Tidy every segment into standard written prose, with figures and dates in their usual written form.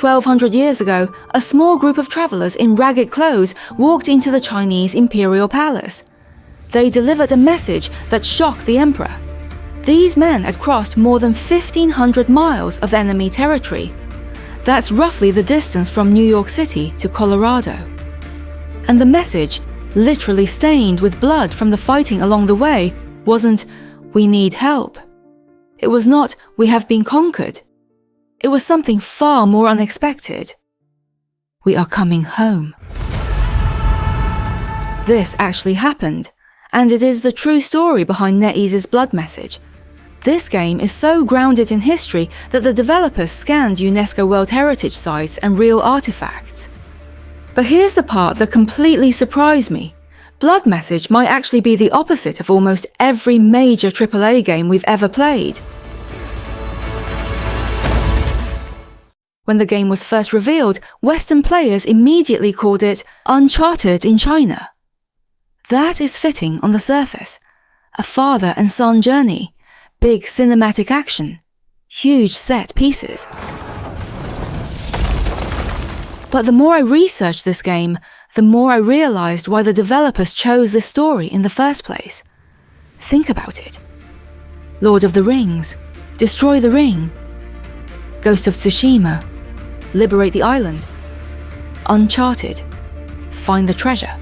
1200 years ago, a small group of travelers in ragged clothes walked into the Chinese imperial palace. They delivered a message that shocked the emperor. These men had crossed more than 1,500 miles of enemy territory. That's roughly the distance from New York City to Colorado. And the message, literally stained with blood from the fighting along the way, wasn't, "We need help." It was not, "We have been conquered." It was something far more unexpected. "We are coming home." This actually happened, and it is the true story behind NetEase's blood message. This game is so grounded in history that the developers scanned UNESCO World Heritage sites and real artifacts. But here's the part that completely surprised me. Blood Message might actually be the opposite of almost every major AAA game we've ever played. When the game was first revealed, Western players immediately called it Uncharted in China. That is fitting on the surface. A father and son journey, big cinematic action, huge set pieces. But the more I researched this game, the more I realized why the developers chose this story in the first place. Think about it. Lord of the Rings, destroy the ring. Ghost of Tsushima, liberate the island. Uncharted, find the treasure.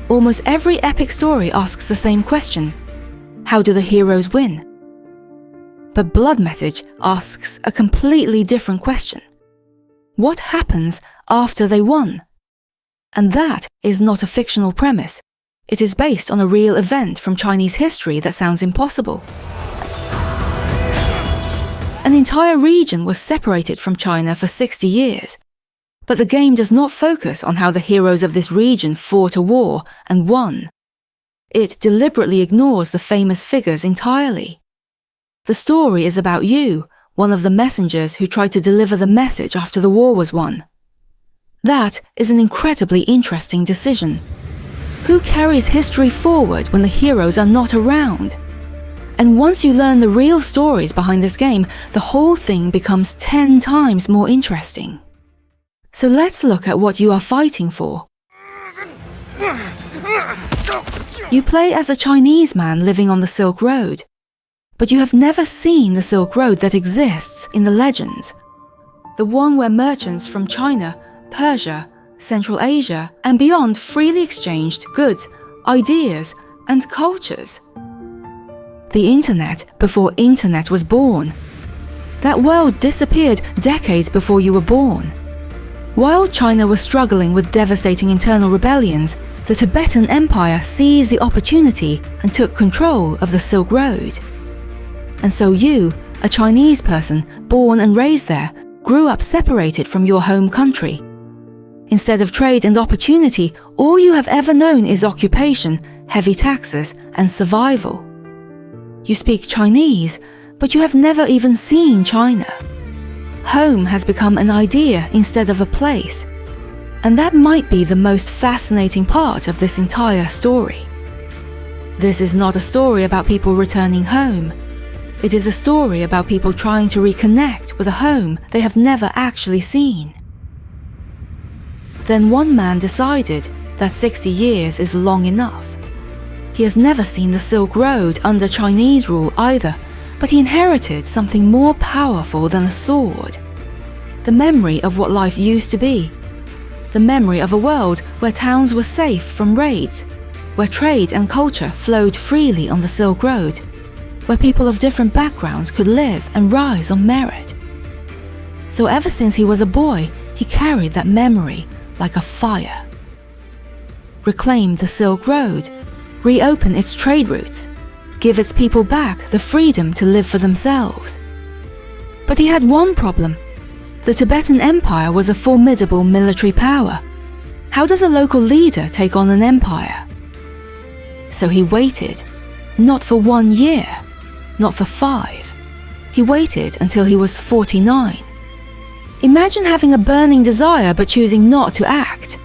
Almost every epic story asks the same question. How do the heroes win? But Blood Message asks a completely different question. What happens after they won? And that is not a fictional premise. It is based on a real event from Chinese history that sounds impossible. An entire region was separated from China for 60 years. But the game does not focus on how the heroes of this region fought a war and won. It deliberately ignores the famous figures entirely. The story is about you, one of the messengers who tried to deliver the message after the war was won. That is an incredibly interesting decision. Who carries history forward when the heroes are not around? And once you learn the real stories behind this game, the whole thing becomes 10 times more interesting. So let's look at what you are fighting for. You play as a Chinese man living on the Silk Road, but you have never seen the Silk Road that exists in the legends. The one where merchants from China, Persia, Central Asia, and beyond freely exchanged goods, ideas, and cultures. The internet before internet was born. That world disappeared decades before you were born. While China was struggling with devastating internal rebellions, the Tibetan Empire seized the opportunity and took control of the Silk Road. And so you, a Chinese person born and raised there, grew up separated from your home country. Instead of trade and opportunity, all you have ever known is occupation, heavy taxes, and survival. You speak Chinese, but you have never even seen China. Home has become an idea instead of a place. And that might be the most fascinating part of this entire story. This is not a story about people returning home. It is a story about people trying to reconnect with a home they have never actually seen. Then one man decided that 60 years is long enough. He has never seen the Silk Road under Chinese rule either, but he inherited something more powerful than a sword. The memory of what life used to be. The memory of a world where towns were safe from raids, where trade and culture flowed freely on the Silk Road, where people of different backgrounds could live and rise on merit. So ever since he was a boy, he carried that memory like a fire. Reclaim the Silk Road, reopen its trade routes, give its people back the freedom to live for themselves. But he had one problem. The Tibetan Empire was a formidable military power. How does a local leader take on an empire? So he waited, not for 1 year, not for 5. He waited until he was 49. Imagine having a burning desire but choosing not to act.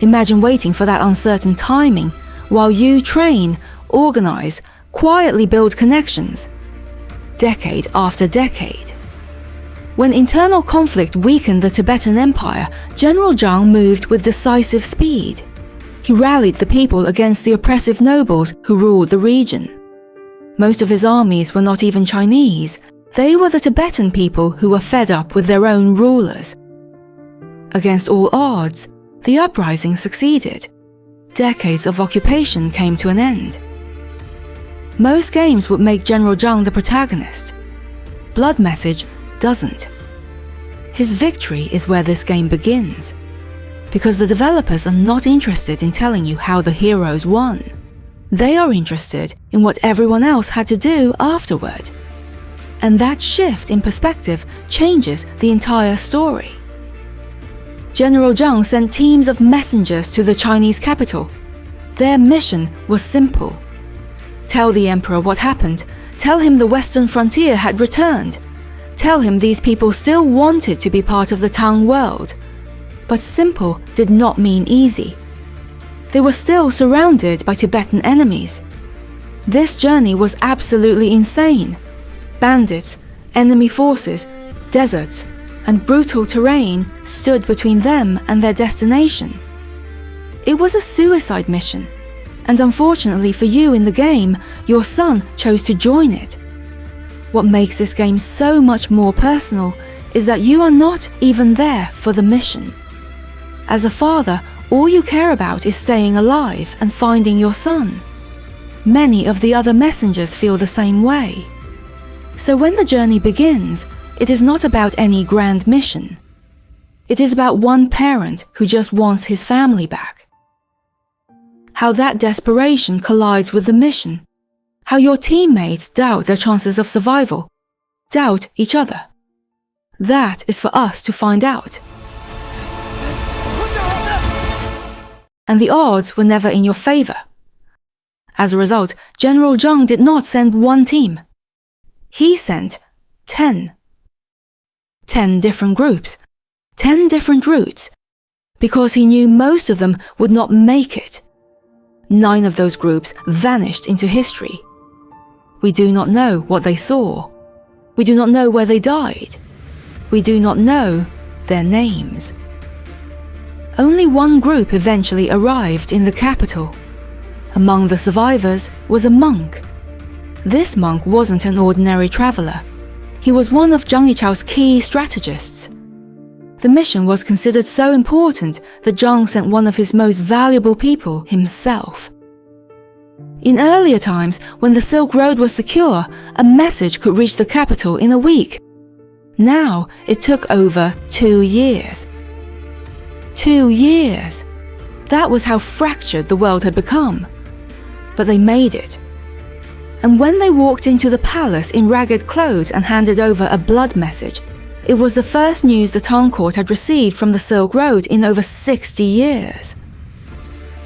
Imagine waiting for that uncertain timing while you train, organize, quietly build connections. Decade after decade. When internal conflict weakened the Tibetan Empire, General Zhang moved with decisive speed. He rallied the people against the oppressive nobles who ruled the region. Most of his armies were not even Chinese. They were the Tibetan people who were fed up with their own rulers. Against all odds, the uprising succeeded. Decades of occupation came to an end. Most games would make General Zhang the protagonist. Blood Message doesn't. His victory is where this game begins, because the developers are not interested in telling you how the heroes won. They are interested in what everyone else had to do afterward. And that shift in perspective changes the entire story. General Zhang sent teams of messengers to the Chinese capital. Their mission was simple. Tell the emperor what happened. Tell him the western frontier had returned. Tell him these people still wanted to be part of the Tang world. But simple did not mean easy. They were still surrounded by Tibetan enemies. This journey was absolutely insane. Bandits, enemy forces, deserts, and brutal terrain stood between them and their destination. It was a suicide mission, and unfortunately for you in the game, your son chose to join it. What makes this game so much more personal is that you are not even there for the mission. As a father, all you care about is staying alive and finding your son. Many of the other messengers feel the same way. So when the journey begins, it is not about any grand mission. It is about one parent who just wants his family back. How that desperation collides with the mission. How your teammates doubt their chances of survival, doubt each other. That is for us to find out. And the odds were never in your favor. As a result, General Zhang did not send one team. He sent 10. 10 different groups, 10 different routes, because he knew most of them would not make it. 9 of those groups vanished into history. We do not know what they saw. We do not know where they died. We do not know their names. Only one group eventually arrived in the capital. Among the survivors was a monk. This monk wasn't an ordinary traveler. He was one of Zhang Yichao's key strategists. The mission was considered so important that Zhang sent one of his most valuable people himself. In earlier times, when the Silk Road was secure, a message could reach the capital in a week. Now, it took over 2 years. 2 years! That was how fractured the world had become. But they made it. And when they walked into the palace in ragged clothes and handed over a blood message, it was the first news the Tang court had received from the Silk Road in over 60 years.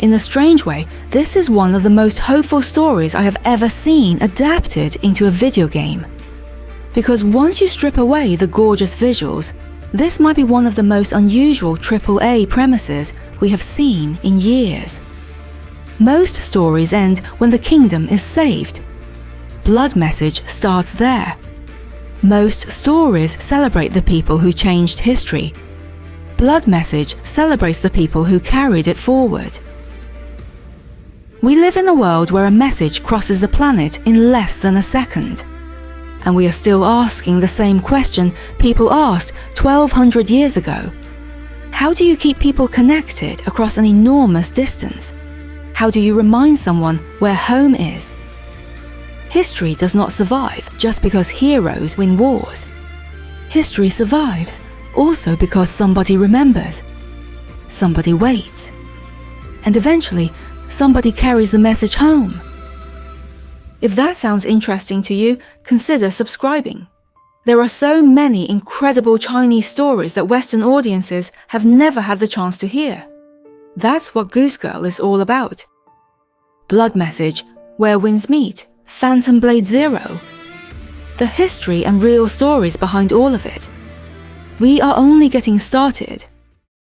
In a strange way, this is one of the most hopeful stories I have ever seen adapted into a video game. Because once you strip away the gorgeous visuals, this might be one of the most unusual AAA premises we have seen in years. Most stories end when the kingdom is saved. Blood Message starts there. Most stories celebrate the people who changed history. Blood Message celebrates the people who carried it forward. We live in a world where a message crosses the planet in less than a second. And we are still asking the same question people asked 1,200 years ago. How do you keep people connected across an enormous distance? How do you remind someone where home is? History does not survive just because heroes win wars. History survives also because somebody remembers, somebody waits, and eventually somebody carries the message home. If that sounds interesting to you, consider subscribing. There are so many incredible Chinese stories that Western audiences have never had the chance to hear. That's what Goose Girl is all about. Blood Message, Where Winds Meet, Phantom Blade Zero. The history and real stories behind all of it. We are only getting started.